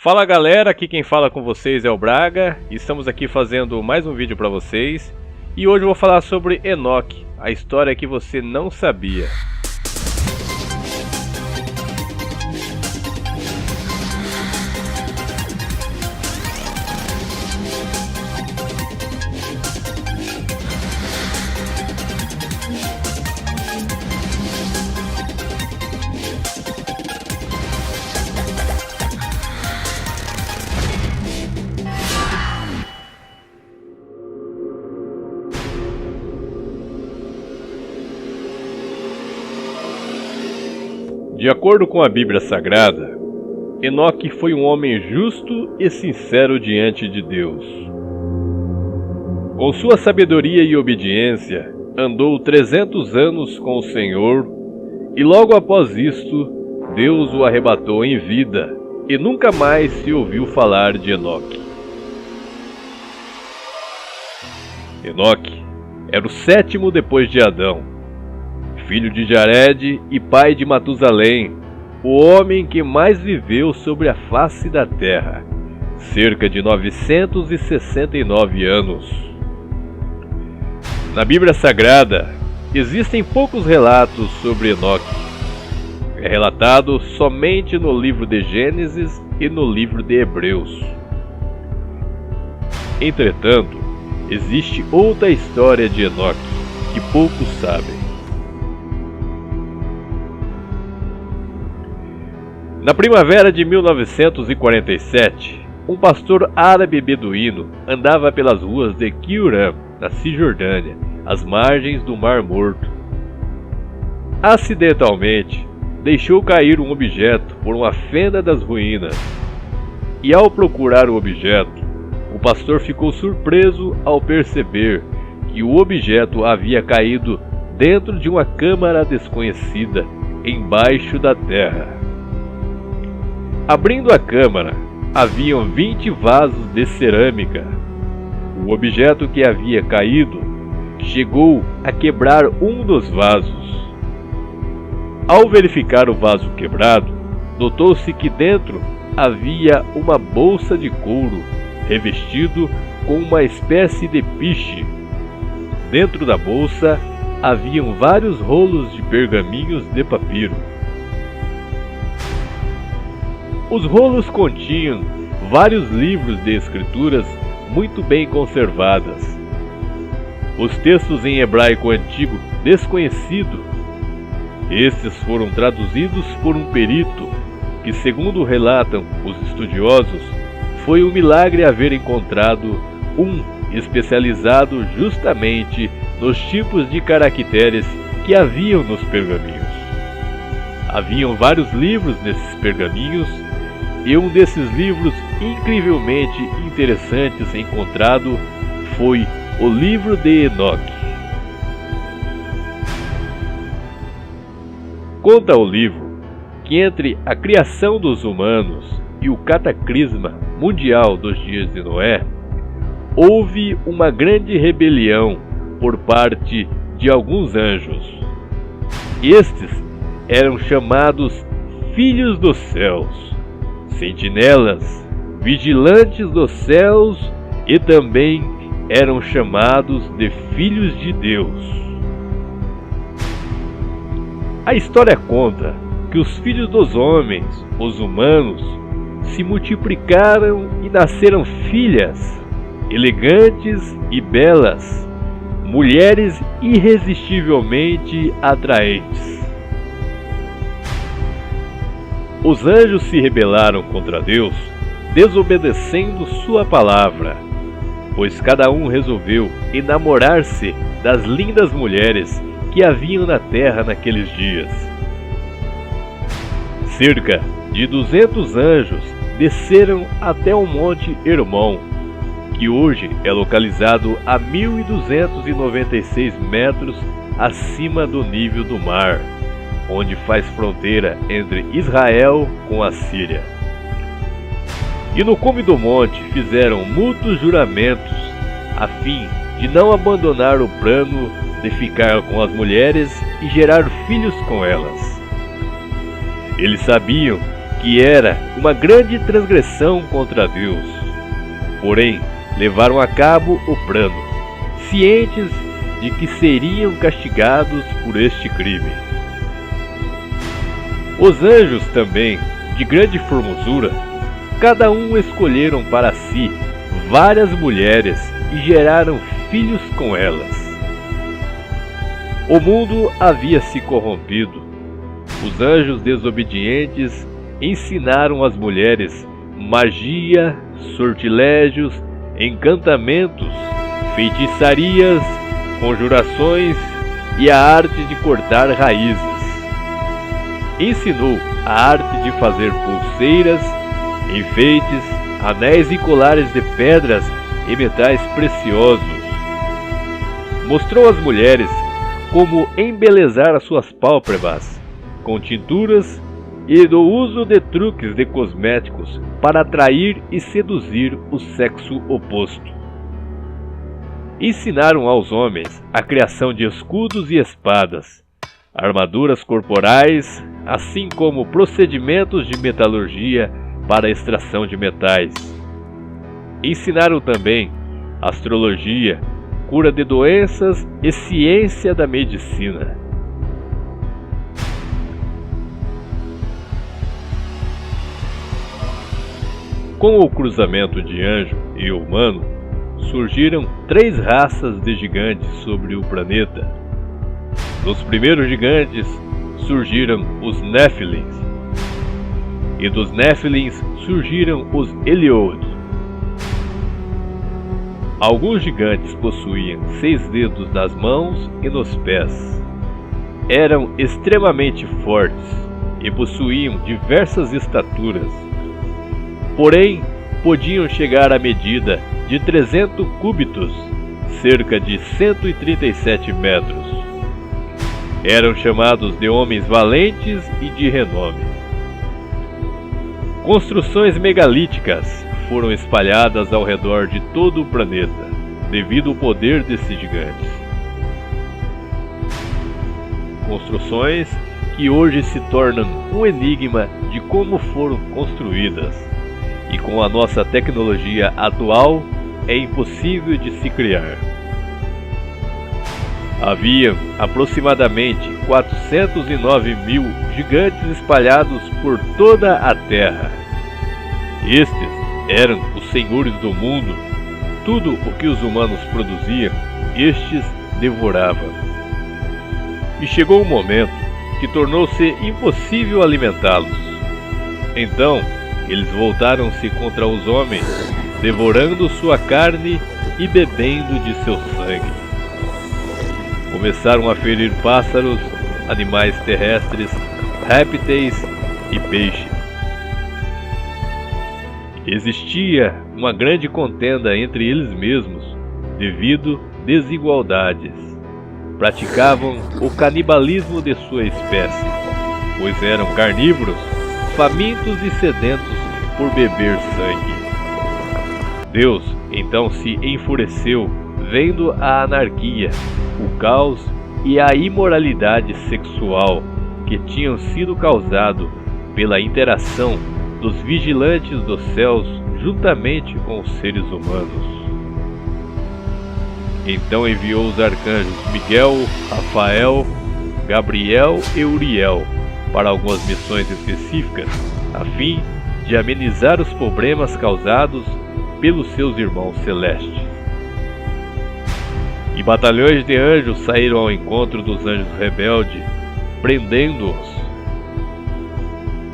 Fala galera, aqui quem fala com vocês é o Braga e estamos aqui fazendo mais um vídeo para vocês. E hoje eu vou falar sobre Enoque, a história que você não sabia. De acordo com a Bíblia Sagrada, Enoque foi um homem justo e sincero diante de Deus. Com sua sabedoria e obediência, andou 300 anos com o Senhor, e logo após isto, Deus o arrebatou em vida, e nunca mais se ouviu falar de Enoque. Enoque era o sétimo depois de Adão, filho de Jared e pai de Matusalém, o homem que mais viveu sobre a face da terra, cerca de 969 anos. Na Bíblia Sagrada, existem poucos relatos sobre Enoque. É relatado somente no livro de Gênesis e no livro de Hebreus. Entretanto, existe outra história de Enoque que poucos sabem. Na primavera de 1947, um pastor árabe beduíno andava pelas ruas de Quiram, na Cisjordânia, às margens do Mar Morto. Acidentalmente, deixou cair um objeto por uma fenda das ruínas, e ao procurar o objeto, o pastor ficou surpreso ao perceber que o objeto havia caído dentro de uma câmara desconhecida, embaixo da terra. Abrindo a câmara, haviam 20 vasos de cerâmica. O objeto que havia caído chegou a quebrar um dos vasos. Ao verificar o vaso quebrado, notou-se que dentro havia uma bolsa de couro revestido com uma espécie de piche. Dentro da bolsa haviam vários rolos de pergaminhos de papiro. Os rolos continham vários livros de escrituras muito bem conservadas. Os textos em hebraico antigo desconhecido. Estes foram traduzidos por um perito que, segundo relatam os estudiosos, foi um milagre haver encontrado um especializado justamente nos tipos de caracteres que haviam nos pergaminhos. Haviam vários livros nesses pergaminhos, e um desses livros incrivelmente interessantes encontrado foi o livro de Enoque. Conta o livro que entre a criação dos humanos e o cataclisma mundial dos dias de Noé, houve uma grande rebelião por parte de alguns anjos. Estes eram chamados filhos dos céus, sentinelas, vigilantes dos céus, e também eram chamados de filhos de Deus. A história conta que os filhos dos homens, os humanos, se multiplicaram e nasceram filhas, elegantes e belas, mulheres irresistivelmente atraentes. Os anjos se rebelaram contra Deus, desobedecendo sua palavra, pois cada um resolveu enamorar-se das lindas mulheres que haviam na terra naqueles dias. Cerca de 200 anjos desceram até o Monte Hermon, que hoje é localizado a 1.296 metros acima do nível do mar, onde faz fronteira entre Israel com a Síria. E no cume do monte fizeram mútuos juramentos, a fim de não abandonar o plano de ficar com as mulheres e gerar filhos com elas. Eles sabiam que era uma grande transgressão contra Deus. Porém, levaram a cabo o plano, cientes de que seriam castigados por este crime. Os anjos também, de grande formosura, cada um escolheram para si várias mulheres e geraram filhos com elas. O mundo havia se corrompido. Os anjos desobedientes ensinaram às mulheres magia, sortilégios, encantamentos, feitiçarias, conjurações e a arte de cortar raízes. Ensinou a arte de fazer pulseiras, enfeites, anéis e colares de pedras e metais preciosos. Mostrou às mulheres como embelezar as suas pálpebras com tinturas e do uso de truques de cosméticos para atrair e seduzir o sexo oposto. Ensinaram aos homens a criação de escudos e espadas, armaduras corporais, assim como procedimentos de metalurgia para a extração de metais. Ensinaram também astrologia, cura de doenças e ciência da medicina. Com o cruzamento de anjo e humano, surgiram 3 raças de gigantes sobre o planeta. Dos primeiros gigantes surgiram os Néfilins, e dos Néfilins surgiram os Eliod. Alguns gigantes possuíam 6 dedos nas mãos e nos pés. Eram extremamente fortes e possuíam diversas estaturas. Porém, podiam chegar à medida de 300 cúbitos, cerca de 137 metros. Eram chamados de homens valentes e de renome. Construções megalíticas foram espalhadas ao redor de todo o planeta, devido ao poder desses gigantes. Construções que hoje se tornam um enigma de como foram construídas, e com a nossa tecnologia atual é impossível de se criar. Havia aproximadamente 409.000 gigantes espalhados por toda a Terra. Estes eram os senhores do mundo. Tudo o que os humanos produziam, estes devoravam. E chegou um momento que tornou-se impossível alimentá-los. Então, eles voltaram-se contra os homens, devorando sua carne e bebendo de seu sangue. Começaram a ferir pássaros, animais terrestres, répteis e peixes. Existia uma grande contenda entre eles mesmos, devido a desigualdades. Praticavam o canibalismo de sua espécie, pois eram carnívoros, famintos e sedentos por beber sangue. Deus então se enfureceu, vendo a anarquia, o caos e a imoralidade sexual que tinham sido causado pela interação dos vigilantes dos céus juntamente com os seres humanos. Então enviou os arcanjos Miguel, Rafael, Gabriel e Uriel para algumas missões específicas, a fim de amenizar os problemas causados pelos seus irmãos celestes. E batalhões de anjos saíram ao encontro dos anjos rebeldes, prendendo-os.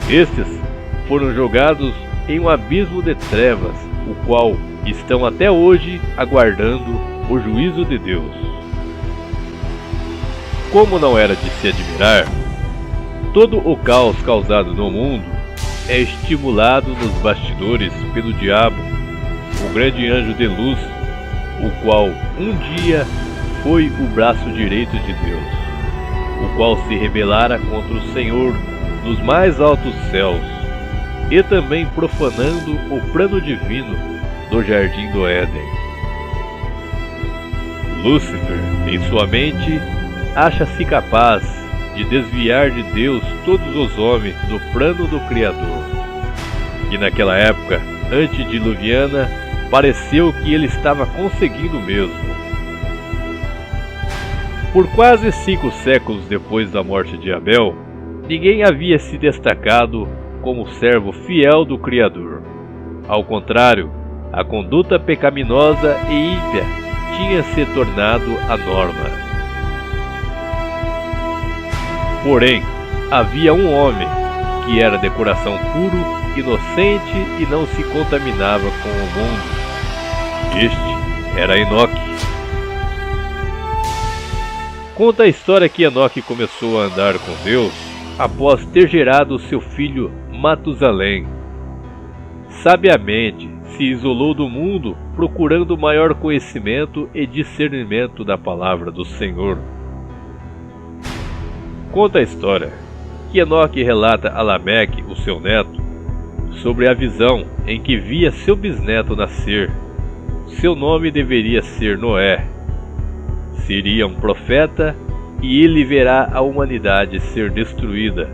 Estes foram jogados em um abismo de trevas, o qual estão até hoje aguardando o juízo de Deus. Como não era de se admirar, todo o caos causado no mundo é estimulado nos bastidores pelo diabo, o grande anjo de luz, o qual um dia foi o braço direito de Deus, o qual se rebelara contra o Senhor nos mais altos céus, e também profanando o plano divino do jardim do Éden. Lúcifer, em sua mente, acha-se capaz de desviar de Deus todos os homens do plano do Criador. E naquela época antediluviana, pareceu que ele estava conseguindo mesmo. Por quase 5 séculos depois da morte de Abel, ninguém havia se destacado como servo fiel do Criador. Ao contrário, a conduta pecaminosa e ímpia tinha se tornado a norma. Porém, havia um homem que era de coração puro, inocente e não se contaminava com o mundo. Este era Enoque. Conta a história que Enoque começou a andar com Deus após ter gerado seu filho Matusalém. Sabiamente se isolou do mundo, procurando maior conhecimento e discernimento da palavra do Senhor. Conta a história que Enoque relata a Lameque, o seu neto, sobre a visão em que via seu bisneto nascer. Seu nome deveria ser Noé. Seria um profeta e ele verá a humanidade ser destruída,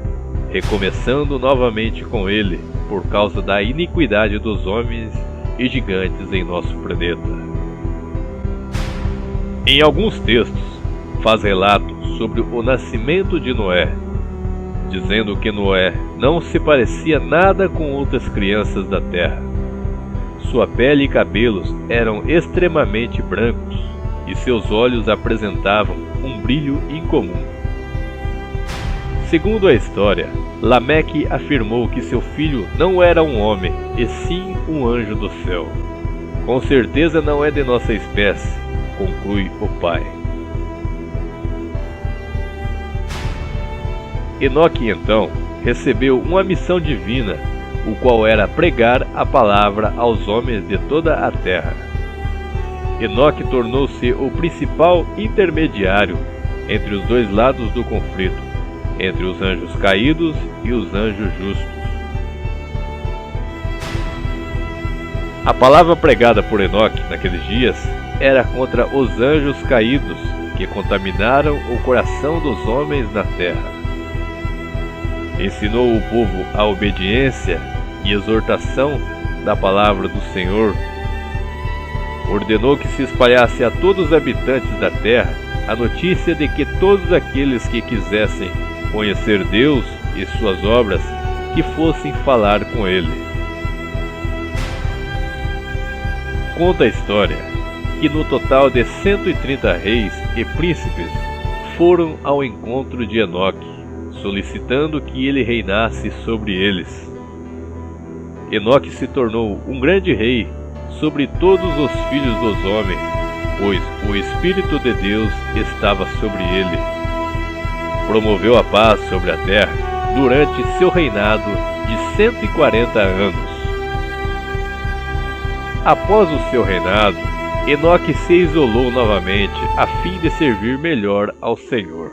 recomeçando novamente com ele por causa da iniquidade dos homens e gigantes em nosso planeta. Em alguns textos, faz relato sobre o nascimento de Noé, dizendo que Noé não se parecia nada com outras crianças da terra. Sua pele e cabelos eram extremamente brancos e seus olhos apresentavam um brilho incomum. Segundo a história, Lameque afirmou que seu filho não era um homem, e sim um anjo do céu. Com certeza não é de nossa espécie, conclui o pai. Enoque, então, recebeu uma missão divina, o qual era pregar a palavra aos homens de toda a terra. Enoque tornou-se o principal intermediário entre os dois lados do conflito, entre os anjos caídos e os anjos justos. A palavra pregada por Enoque naqueles dias era contra os anjos caídos que contaminaram o coração dos homens na terra. Ensinou o povo a obediência e exortação da palavra do Senhor. Ordenou que se espalhasse a todos os habitantes da terra a notícia de que todos aqueles que quisessem conhecer Deus e suas obras, que fossem falar com ele. Conta a história que no total de 130 reis e príncipes foram ao encontro de Enoque, solicitando que ele reinasse sobre eles. Enoque se tornou um grande rei sobre todos os filhos dos homens, pois o Espírito de Deus estava sobre ele. Promoveu a paz sobre a terra durante seu reinado de 140 anos. Após o seu reinado, Enoque se isolou novamente a fim de servir melhor ao Senhor.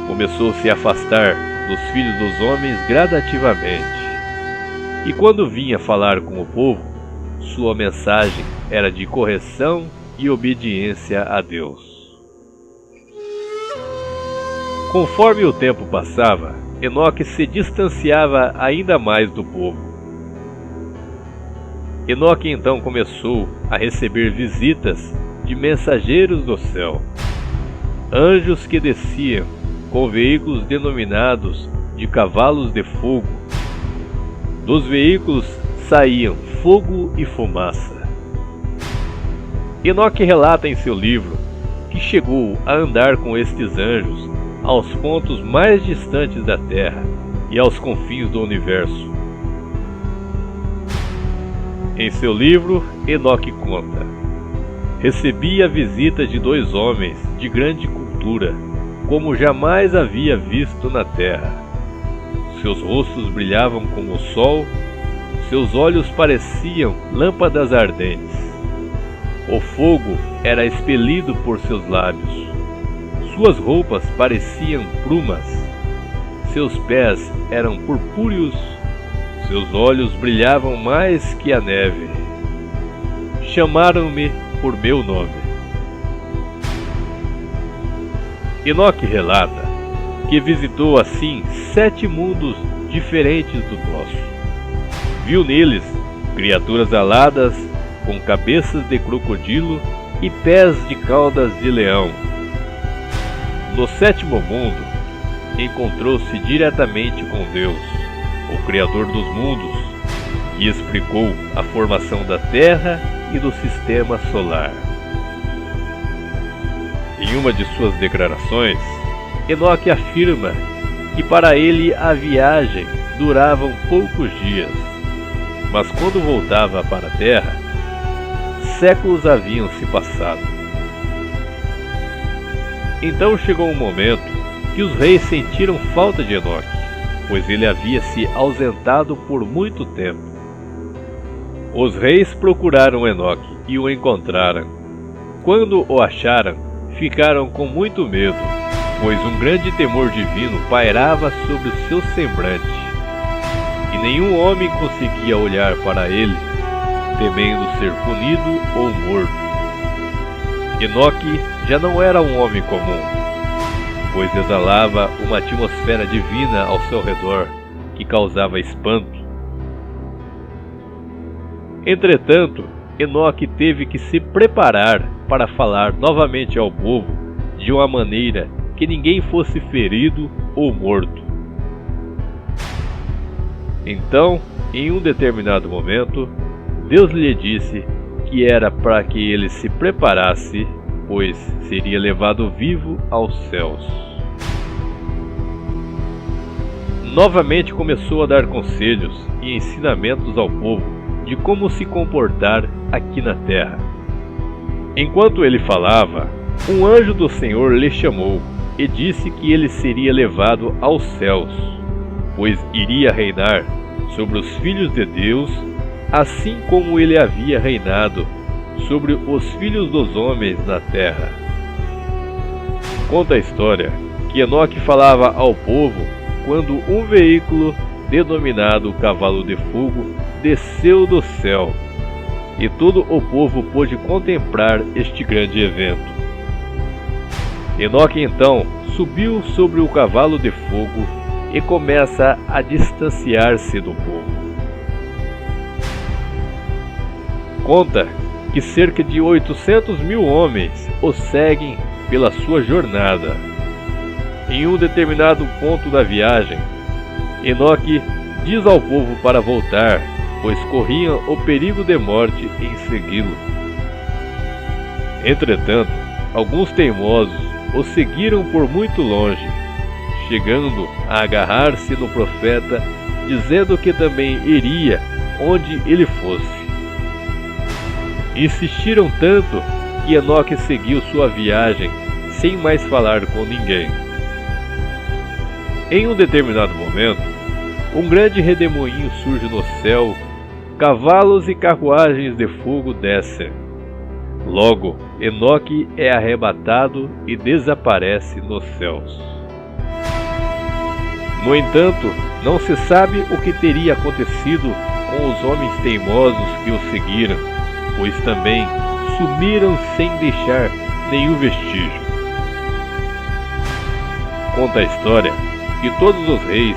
Começou a se afastar dos filhos dos homens gradativamente. E quando vinha falar com o povo, sua mensagem era de correção e obediência a Deus. Conforme o tempo passava, Enoque se distanciava ainda mais do povo. Enoque então começou a receber visitas de mensageiros do céu, anjos que desciam com veículos denominados de cavalos de fogo. Dos veículos saíam fogo e fumaça. Enoque relata em seu livro que chegou a andar com estes anjos aos pontos mais distantes da terra e aos confins do universo. Em seu livro, Enoque conta: recebi a visita de 2 homens de grande cultura, como jamais havia visto na terra. Seus rostos brilhavam como o sol, seus olhos pareciam lâmpadas ardentes. O fogo era expelido por seus lábios. Suas roupas pareciam plumas. Seus pés eram purpúreos. Seus olhos brilhavam mais que a neve. Chamaram-me por meu nome. Enoque relata que visitou assim 7 mundos diferentes do nosso, Viu neles criaturas aladas com cabeças de crocodilo e pés de caudas de leão. No sétimo mundo, encontrou-se diretamente com Deus, o Criador dos mundos, e explicou a formação da Terra e do Sistema Solar. Em uma de suas declarações, Enoque afirma que para ele a viagem durava poucos dias, mas quando voltava para a Terra, séculos haviam se passado. Então chegou um momento que os reis sentiram falta de Enoque, pois ele havia se ausentado por muito tempo. Os reis procuraram Enoque e o encontraram. Quando o acharam, ficaram com muito medo, pois um grande temor divino pairava sobre o seu semblante, e nenhum homem conseguia olhar para ele, temendo ser punido ou morto. Enoque já não era um homem comum, pois exalava uma atmosfera divina ao seu redor que causava espanto. Entretanto, Enoque teve que se preparar para falar novamente ao povo de uma maneira que ninguém fosse ferido ou morto. Então, em um determinado momento, Deus lhe disse que era para que ele se preparasse, pois seria levado vivo aos céus. Novamente começou a dar conselhos e ensinamentos ao povo de como se comportar aqui na terra. Enquanto ele falava, um anjo do Senhor lhe chamou e disse que ele seria levado aos céus, pois iria reinar sobre os filhos de Deus, assim como ele havia reinado sobre os filhos dos homens na terra. Conta a história que Enoque falava ao povo quando um veículo denominado Cavalo de Fogo desceu do céu, e todo o povo pôde contemplar este grande evento. Enoque então subiu sobre o cavalo de fogo e começa a distanciar-se do povo. Conta que cerca de 800 mil homens o seguem pela sua jornada. Em um determinado ponto da viagem, Enoque diz ao povo para voltar, pois corriam o perigo de morte em segui-lo. Entretanto, alguns teimosos o seguiram por muito longe, chegando a agarrar-se no profeta, dizendo que também iria onde ele fosse. Insistiram tanto que Enoque seguiu sua viagem sem mais falar com ninguém. Em um determinado momento, um grande redemoinho surge no céu, cavalos e carruagens de fogo descem. Logo, Enoque é arrebatado e desaparece nos céus. No entanto, não se sabe o que teria acontecido com os homens teimosos que o seguiram, pois também sumiram sem deixar nenhum vestígio. Conta a história que todos os reis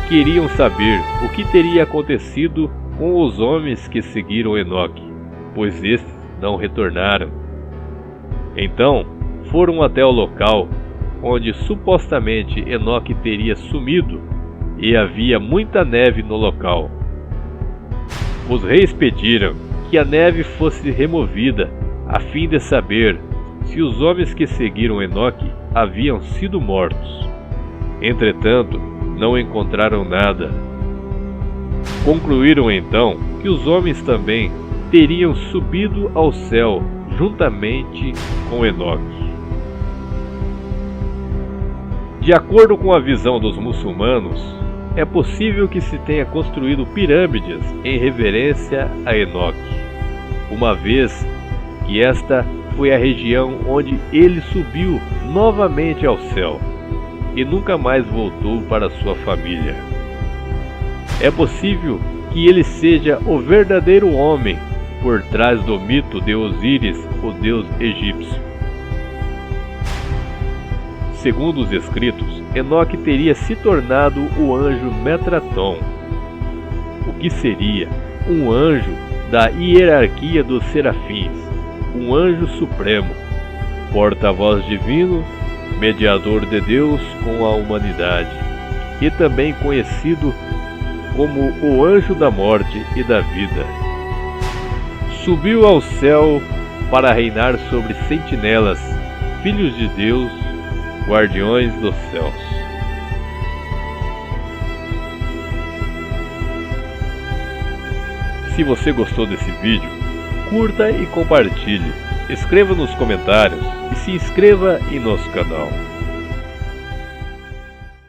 queriam saber o que teria acontecido com os homens que seguiram Enoque, pois estes não retornaram. Então foram até o local onde supostamente Enoque teria sumido, e havia muita neve no local. Os reis pediram que a neve fosse removida, a fim de saber se os homens que seguiram Enoque haviam sido mortos. Entretanto, não encontraram nada. Concluíram então que os homens também teriam subido ao céu juntamente com Enoque. De acordo com a visão dos muçulmanos, é possível que se tenha construído pirâmides em reverência a Enoque, uma vez que esta foi a região onde ele subiu novamente ao céu e nunca mais voltou para sua família. É possível que ele seja o verdadeiro homem por trás do mito de Osíris, o deus egípcio. Segundo os escritos, Enoque teria se tornado o anjo Metraton, o que seria um anjo da hierarquia dos serafins, um anjo supremo, porta-voz divino, mediador de Deus com a humanidade, e também conhecido como o anjo da morte e da vida. Subiu ao céu para reinar sobre sentinelas, filhos de Deus, guardiões dos céus. Se você gostou desse vídeo, curta e compartilhe, escreva nos comentários e se inscreva em nosso canal.